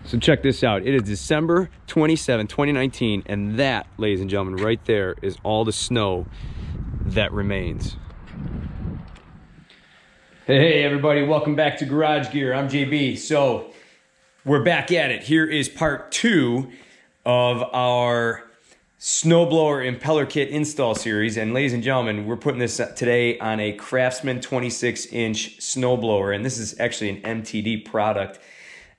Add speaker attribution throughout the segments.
Speaker 1: So check this out. It is December 27, 2019, and that, ladies and gentlemen, right there is all the snow that remains. Hey everybody, welcome back to Garage Gear. I'm JB. So we're back at it. Here is part 2 of our snowblower impeller kit install series. And ladies and gentlemen, we're putting this today on a Craftsman 26-inch snowblower. And this is actually an MTD product.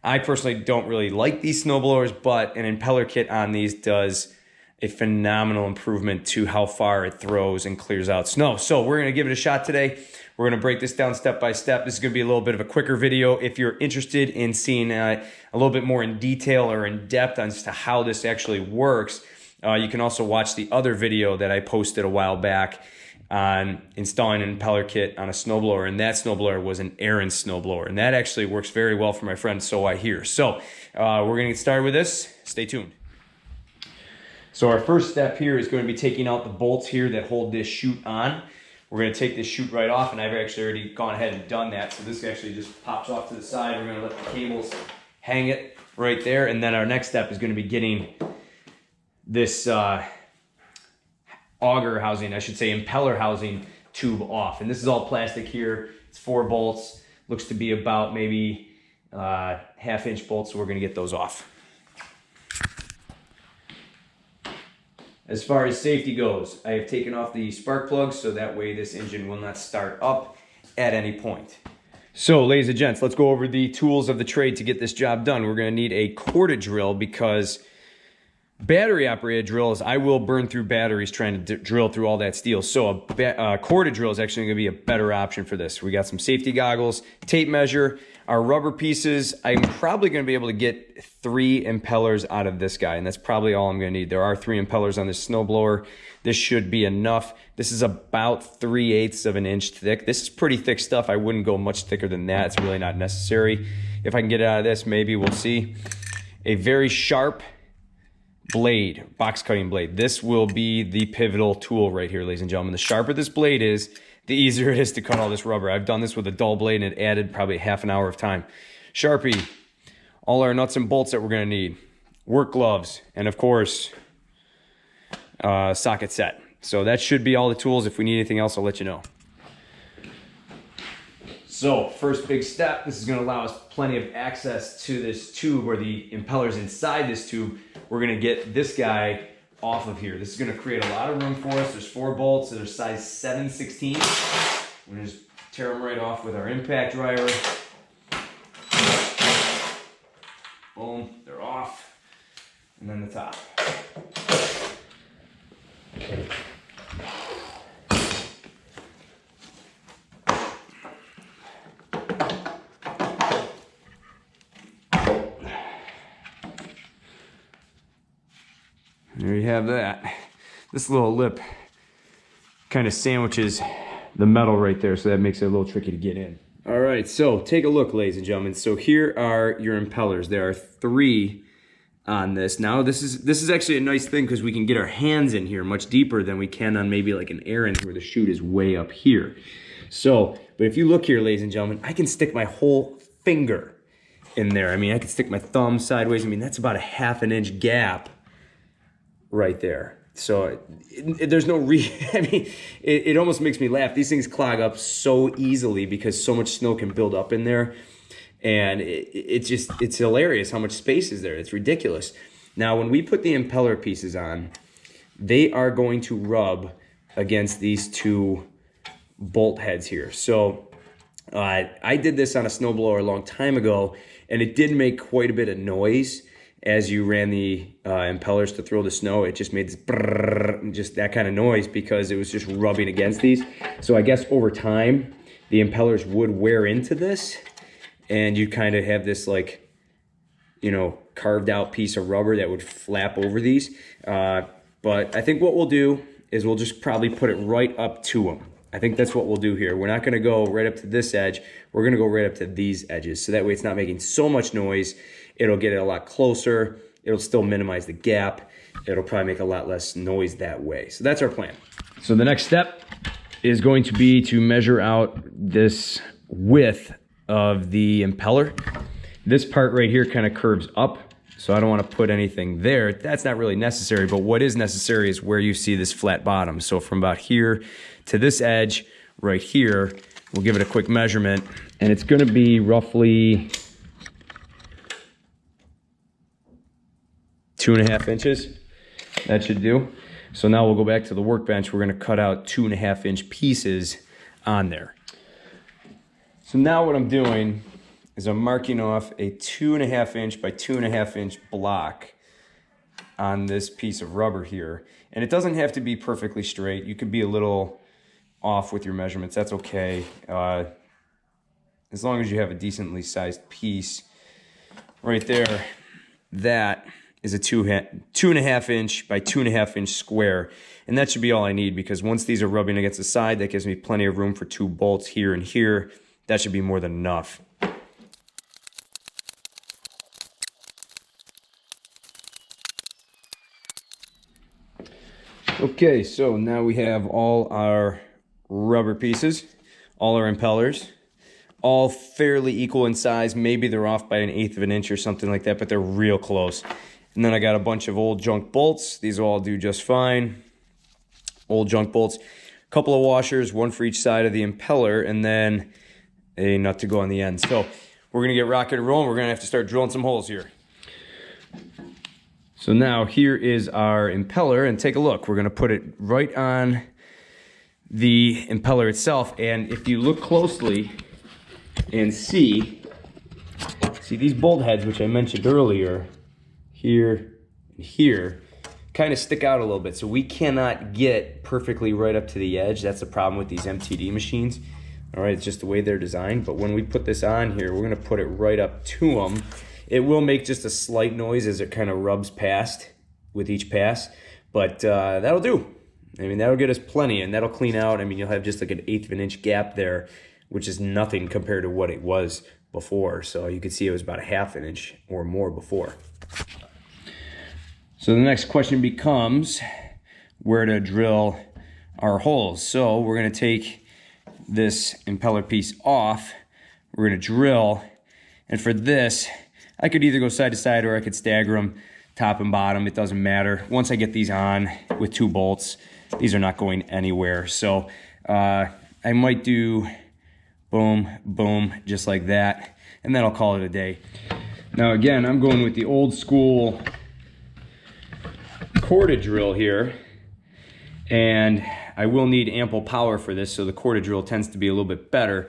Speaker 1: I personally don't really like these snowblowers, but an impeller kit on these does a phenomenal improvement to how far it throws and clears out snow. So we're gonna give it a shot today. We're gonna break this down step by step. This is gonna be a little bit of a quicker video. If you're interested in seeing a little bit more in detail or in depth on just how this actually works, you can also watch the other video that I posted a while back on installing an impeller kit on a snowblower, and that snowblower was an Ariens Snowblower, and that actually works very well for my friend, so I hear. So we're gonna get started with this. Stay tuned. So our first step here is going to be taking out the bolts here that hold this chute on. We're going to take this chute right off, and I've actually already gone ahead and done that. So this actually just pops off to the side. We're going to let the cables hang it right there, and then our next step is going to be getting this auger housing, I should say impeller housing tube off. And this is all plastic here. It's 4 bolts. Looks to be about maybe half-inch bolts, so we're going to get those off. As far as safety goes, I have taken off the spark plugs so that way this engine will not start up at any point. So, ladies and gents, let's go over the tools of the trade to get this job done. We're going to need a corded drill because battery operated drills, I will burn through batteries trying to drill through all that steel. So a corded drill is actually going to be a better option for this. We got some safety goggles, tape measure, our rubber pieces. I'm probably going to be able to get 3 impellers out of this guy, and that's probably all I'm going to need. There are 3 impellers on this snowblower. This should be enough. This is about 3/8 of an inch thick. This is pretty thick stuff. I wouldn't go much thicker than that. It's really not necessary. If I can get it out of this, maybe we'll see. A very sharp blade, box cutting blade. This will be the pivotal tool right here, ladies and gentlemen. The sharper this blade is, the easier it is to cut all this rubber. I've done this with a dull blade and it added probably half an hour of time. Sharpie, all our nuts and bolts that we're gonna need, work gloves, and of course, socket set. So that should be all the tools. If we need anything else, I'll let you know. So first big step, this is going to allow us plenty of access to this tube, or the impellers inside this tube. We're going to get this guy off of here. This is going to create a lot of room for us. There's 4 bolts that are size 7/16. We're going to just tear them right off with our impact driver. Boom, they're off. And then the top. There you have that. This little lip kind of sandwiches the metal right there, so that makes it a little tricky to get in. All right, so take a look, ladies and gentlemen. So here are your impellers. There are 3 on this. Now this is actually a nice thing because we can get our hands in here much deeper than we can on maybe like an Ariens where the chute is way up here. So, but if you look here, ladies and gentlemen, I can stick my whole finger in there. I mean, I can stick my thumb sideways. I mean, that's about a ½ inch gap right there. So there's no I mean, it almost makes me laugh. These things clog up so easily because so much snow can build up in there. And it's hilarious how much space is there. It's ridiculous. Now, when we put the impeller pieces on, they are going to rub against these 2 bolt heads here. So I did this on a snowblower a long time ago, and it did make quite a bit of noise as you ran the impellers to throw the snow. It just made this brrrr, just that kind of noise because it was just rubbing against these. So I guess over time, the impellers would wear into this, and you kind of have this, like, you know, carved out piece of rubber that would flap over these. But I think what we'll do is we'll just probably put it right up to them. I think that's what we'll do here. We're not gonna go right up to this edge. We're gonna go right up to these edges. So that way it's not making so much noise. It'll get it a lot closer. It'll still minimize the gap. It'll probably make a lot less noise that way. So that's our plan. So the next step is going to be to measure out this width of the impeller. This part right here kind of curves up, so I don't want to put anything there. That's not really necessary, but what is necessary is where you see this flat bottom. So from about here to this edge right here, we'll give it a quick measurement, and it's going to be roughly 2.5 inches. That should do. So now we'll go back to the workbench. We're going to cut out 2.5 inch pieces on there. So now what I'm doing is I'm marking off a 2.5 inch by 2.5 inch block on this piece of rubber here. And it doesn't have to be perfectly straight. You could be a little off with your measurements. That's okay. As long as you have a decently sized piece right there. That is a 2.5 inch by 2.5 inch square. And that should be all I need, because once these are rubbing against the side, that gives me plenty of room for 2 bolts here and here. That should be more than enough. Okay, so now we have all our rubber pieces, all our impellers, all fairly equal in size. Maybe they're off by 1/8 of an inch or something like that, but they're real close. And then I got a bunch of old junk bolts. These will all do just fine. Old junk bolts, a couple of washers, one for each side of the impeller, and then a nut to go on the end. So we're gonna get rocking and rolling. We're gonna have to start drilling some holes here. So now here is our impeller, and take a look. We're gonna put it right on the impeller itself, and if you look closely and see these bolt heads, which I mentioned earlier, here and here, kind of stick out a little bit. So we cannot get perfectly right up to the edge. That's the problem with these MTD machines. All right, it's just the way they're designed. But when we put this on here, we're gonna put it right up to them. It will make just a slight noise as it kind of rubs past with each pass, but that'll do. I mean, that'll get us plenty, and that'll clean out. I mean, you'll have just like 1/8 of an inch gap there, which is nothing compared to what it was before. So you can see it was about 1/2 an inch or more before. So the next question becomes where to drill our holes. So we're gonna take this impeller piece off, we're gonna drill, and for this, I could either go side to side or I could stagger them top and bottom. It doesn't matter. Once I get these on with 2 bolts, these are not going anywhere. So I might do boom, boom, just like that, and then I'll call it a day. Now again, I'm going with the old school corded drill here, and I will need ample power for this, so the corded drill tends to be a little bit better.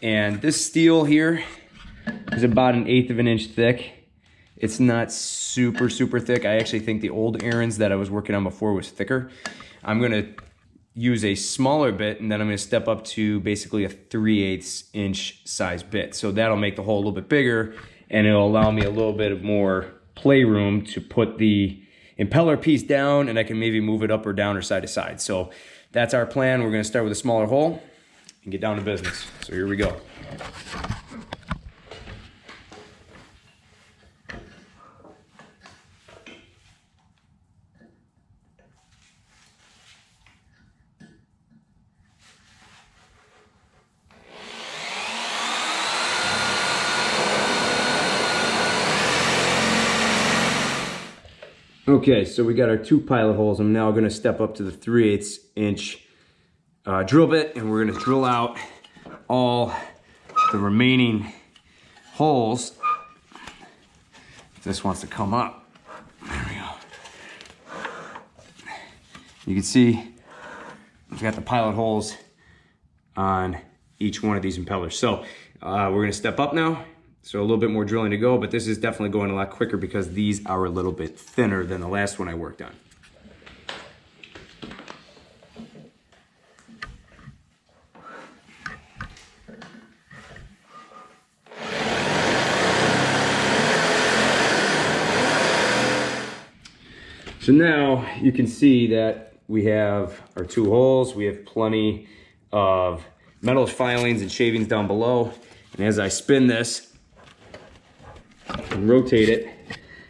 Speaker 1: And this steel here is about 1/8 of an inch thick. It's not super thick. I actually think the old Ariens that I was working on before was thicker. I'm gonna use a smaller bit, and then I'm gonna step up to basically a 3/8 inch size bit. So that'll make the hole a little bit bigger, and it'll allow me a little bit of more playroom to put the impeller piece down, and I can maybe move it up or down or side to side. So that's our plan. We're gonna start with a smaller hole and get down to business. So here we go. Okay, so we got our 2 pilot holes. I'm now gonna step up to the 3/8 inch drill bit, and we're gonna drill out all the remaining holes. If this wants to come up, there we go. You can see we've got the pilot holes on each one of these impellers. So we're gonna step up now. So a little bit more drilling to go, but this is definitely going a lot quicker because these are a little bit thinner than the last one I worked on. So now you can see that we have our 2 holes. We have plenty of metal filings and shavings down below. And as I spin this and rotate it,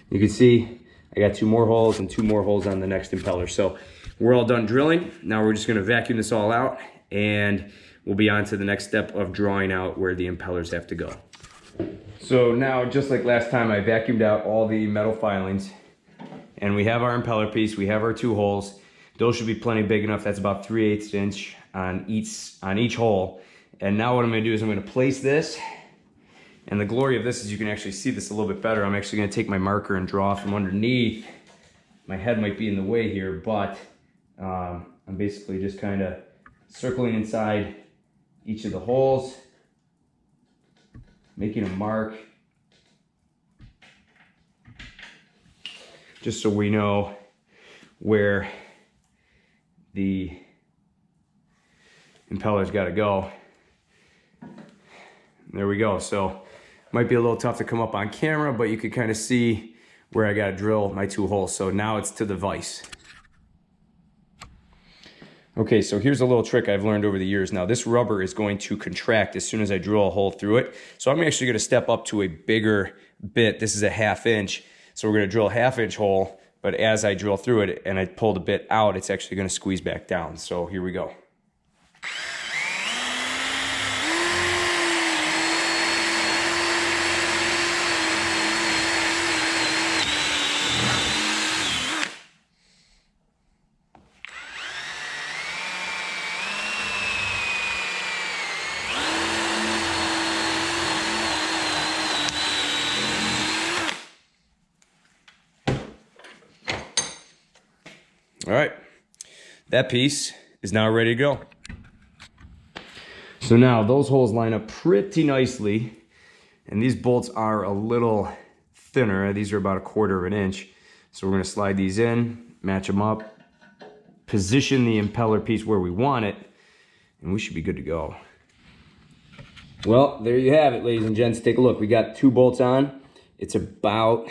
Speaker 1: you can see I got 2 more holes and 2 more holes on the next impeller. So we're all done drilling. Now we're just gonna vacuum this all out, and we'll be on to the next step of drawing out where the impellers have to go. So now, just like last time, I vacuumed out all the metal filings, and we have our impeller piece, we have our 2 holes. Those should be plenty big enough. That's about 3/8 inch on each hole. And now what I'm gonna do is I'm gonna place this, and the glory of this is you can actually see this a little bit better. I'm actually gonna take my marker and draw from underneath. My head might be in the way here, but I'm basically just kind of circling inside each of the holes, making a mark, just so we know where the impeller's got to go. There we go. So might be a little tough to come up on camera, but you can kind of see where I got to drill my 2 holes. So now it's to the vise. Okay, so here's a little trick I've learned over the years. Now this rubber is going to contract as soon as I drill a hole through it. So I'm actually going to step up to a bigger bit. This is a 1/2 inch. So we're going to drill a 1/2 inch hole, but as I drill through it and I pull the bit out, it's actually going to squeeze back down. So here we go. All right, that piece is now ready to go. So now those holes line up pretty nicely, and these bolts are a little thinner. These are about 1/4 inch. So we're gonna slide these in, match them up, position the impeller piece where we want it, and we should be good to go. Well, there you have it, ladies and gents. Take a look. We got 2 bolts on. It's about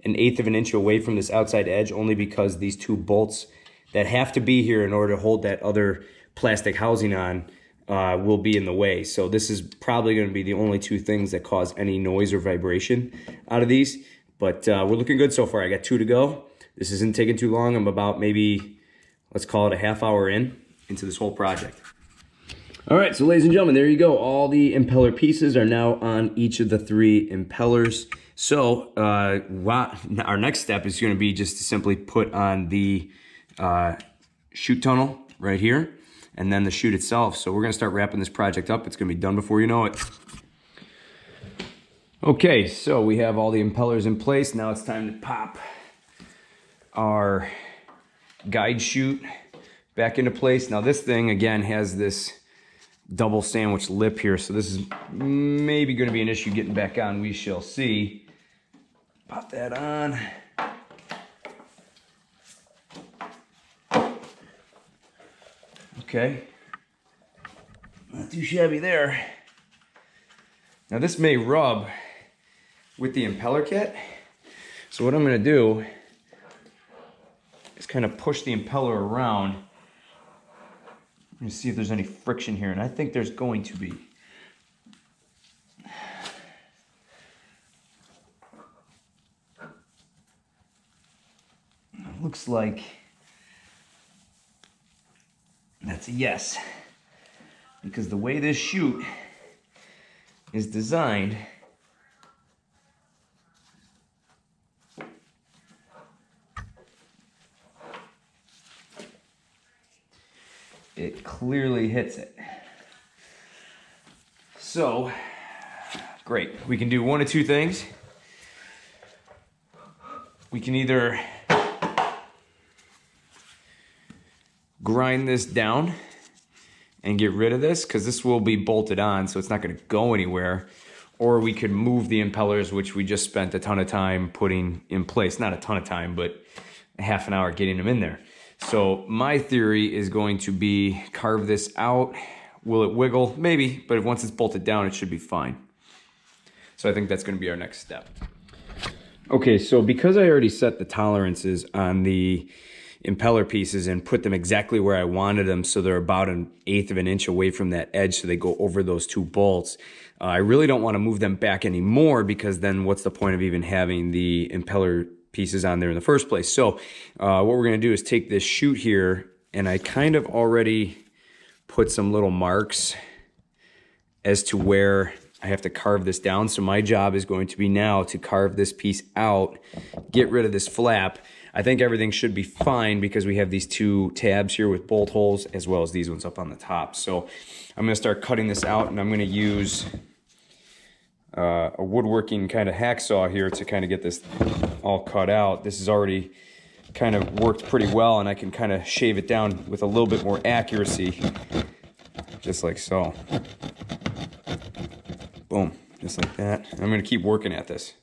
Speaker 1: 1/8 inch away from this outside edge, only because these 2 bolts that have to be here in order to hold that other plastic housing on will be in the way. So this is probably going to be the only 2 things that cause any noise or vibration out of these. But we're looking good so far. I got 2 to go. This isn't taking too long. I'm about maybe, let's call it a 1/2 hour into this whole project. All right, so ladies and gentlemen, there you go. All the impeller pieces are now on each of the 3 impellers. So our next step is going to be just to simply put on the chute tunnel right here, and then the chute itself. So we're going to start wrapping this project up. It's going to be done before you know it. Okay, so we have all the impellers in place. Now it's time to pop our guide chute back into place. Now this thing, again, has this double sandwich lip here, so this is maybe going to be an issue getting back on. We shall see. Pop that on. Okay, not too shabby there. Now this may rub with the impeller kit, so what I'm going to do is kind of push the impeller around and see if there's any friction here, and I think there's going to be. It looks like that's a yes, because the way this chute is designed, it clearly hits it. So, great. We can do one of 2 things. We can either grind this down and get rid of this, because this will be bolted on, so it's not going to go anywhere. Or we could move the impellers, which we just spent a ton of time putting in place. Not a ton of time, but a 1/2 hour getting them in there. So my theory is going to be carve this out. Will it wiggle? Maybe, but once it's bolted down, it should be fine. So I think that's going to be our next step. Okay, so because I already set the tolerances on the impeller pieces and put them exactly where I wanted them, so they're about 1/8 inch away from that edge, so they go over those 2 bolts. I really don't want to move them back anymore, because then what's the point of even having the impeller pieces on there in the first place? So what we're going to do is take this chute here, and I kind of already put some little marks as to where I have to carve this down. So my job is going to be now to carve this piece out, get rid of this flap. I think everything should be fine because we have these two tabs here with bolt holes as well as these ones up on the top. So I'm gonna start cutting this out, and I'm gonna use a woodworking kind of hacksaw here to kind of get this all cut out. This has already kind of worked pretty well, and I can kind of shave it down with a little bit more accuracy, just like so. Boom, just like that. I'm gonna keep working at this.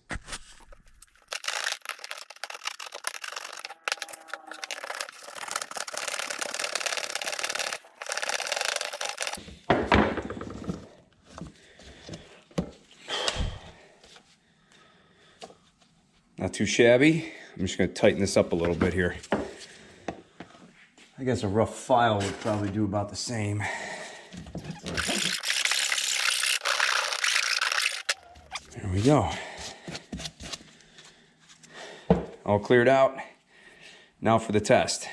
Speaker 1: Not too shabby. I'm just gonna tighten this up a little bit here. I guess a rough file would probably do about the same. There we go. All cleared out. Now for the test.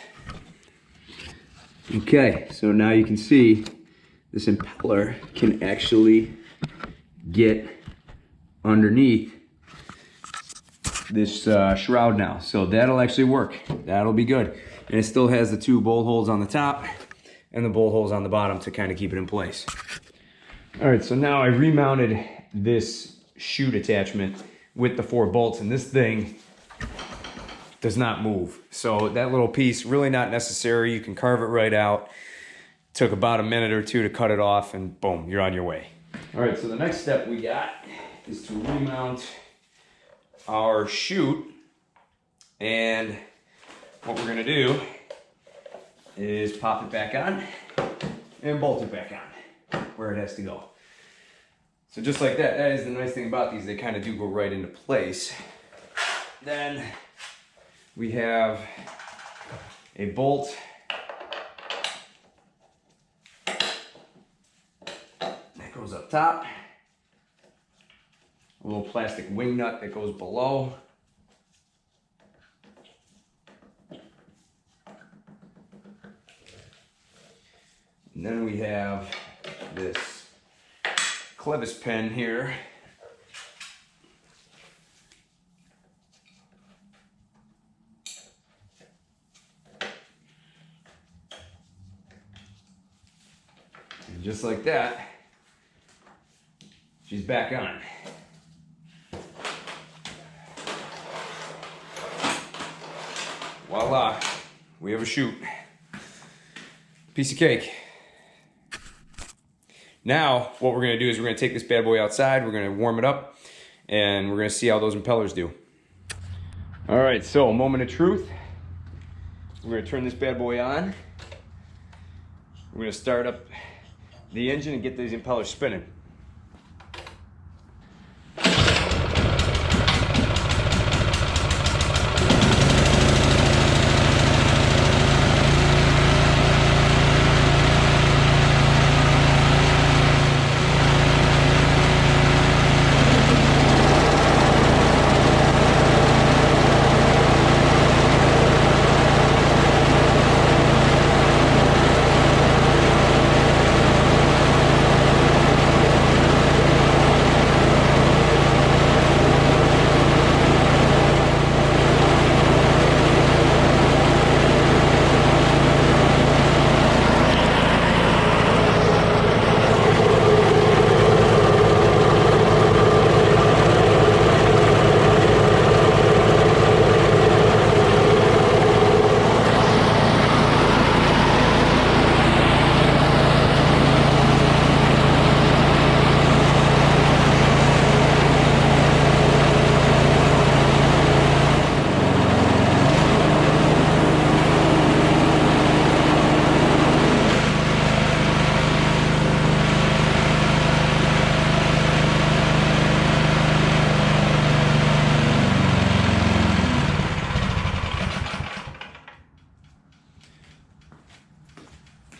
Speaker 1: Okay, so now you can see this impeller can actually get underneath this shroud now. So that'll actually work. That'll be good. And it still has the two bolt holes on the top and the bolt holes on the bottom to kind of keep it in place. All right, so now I remounted this chute attachment with the 4 bolts, and this thing does not move. So that little piece, really not necessary. You can carve it right out. Took about a minute or two to cut it off, and boom, you're on your way. All right, so the next step we got is to remount our chute, and what we're gonna do is pop it back on and bolt it back on where it has to go. So just like that, that is the nice thing about these, they kind of do go right into place. Then we have a bolt that goes up top, a little plastic wing nut that goes below, and then we have this clevis pin here. And just like that, she's back on. Voila, we have a chute. Piece of cake. Now, what we're gonna do is we're gonna take this bad boy outside, we're gonna warm it up, and we're gonna see how those impellers do. All right, so moment of truth. We're gonna turn this bad boy on. We're gonna start up the engine and get these impellers spinning.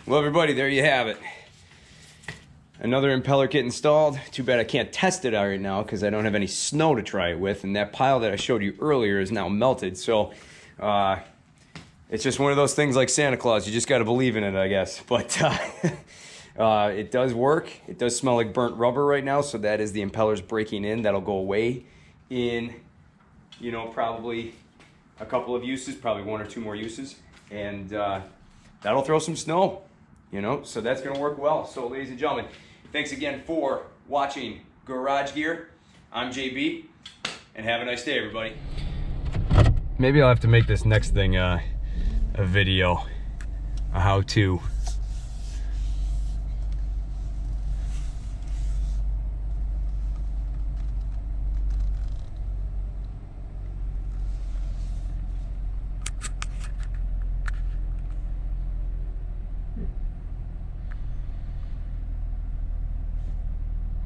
Speaker 1: Well, everybody, there you have it. Another impeller kit installed. Too bad I can't test it out right now because I don't have any snow to try it with, and that pile that I showed you earlier is now melted. So it's just one of those things like Santa Claus. You just got to believe in it, I guess. But It does work. It does smell like burnt rubber right now, so that is the impellers breaking in. That'll go away in, you know, probably a couple of uses, probably 1 or 2 more uses, and that'll throw some snow, you know, so that's gonna work well. So ladies and gentlemen, thanks again for watching Garage Gear. I'm JB, and have a nice day, everybody. Maybe I'll have to make this next thing a video, a how-to.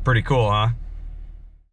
Speaker 1: Pretty cool, huh?